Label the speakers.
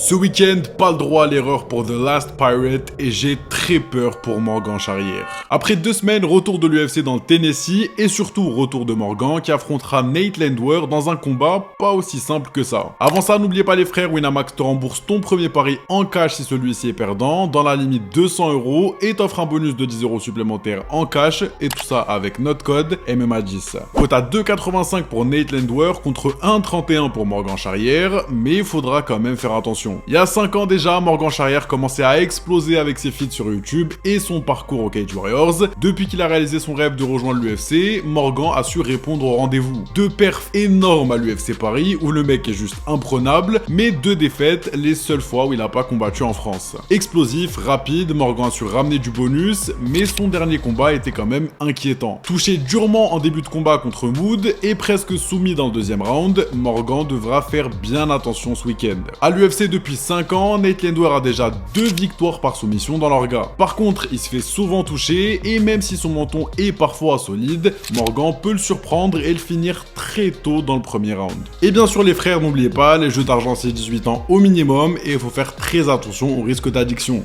Speaker 1: Ce week-end, pas le droit à l'erreur pour The Last Pirate et j'ai très peur pour Morgan Charrière. Après 2 semaines, retour de l'UFC dans le Tennessee et surtout retour de Morgan qui affrontera Nate Landwehr dans un combat pas aussi simple que ça. Avant ça, n'oubliez pas les frères, Winamax te rembourse ton premier pari en cash si celui-ci est perdant, dans la limite 200 € et t'offre un bonus de 10 € supplémentaires en cash et tout ça avec notre code MMA10. Cote à 2,85 pour Nate Landwehr contre 1,31 pour Morgan Charrière, mais il faudra quand même faire attention. Il y a 5 ans déjà, Morgan Charrière commençait à exploser avec ses feats sur YouTube et son parcours au Cage Warriors. Depuis qu'il a réalisé son rêve de rejoindre l'UFC, Morgan a su répondre au rendez-vous. 2 perfs énormes à l'UFC Paris où le mec est juste imprenable, mais 2 défaites, les seules fois où il n'a pas combattu en France. Explosif, rapide, Morgan a su ramener du bonus, mais son dernier combat était quand même inquiétant. Touché durement en début de combat contre Mood et presque soumis dans le deuxième round, Morgan devra faire bien attention ce week-end. À l'UFC depuis 5 ans, Nate Landwehr a déjà 2 victoires par soumission dans l'orga. Par contre, il se fait souvent toucher et même si son menton est parfois solide, Morgan peut le surprendre et le finir très tôt dans le premier round. Et bien sûr les frères, n'oubliez pas, les jeux d'argent c'est 18 ans au minimum et il faut faire très attention au risque d'addiction.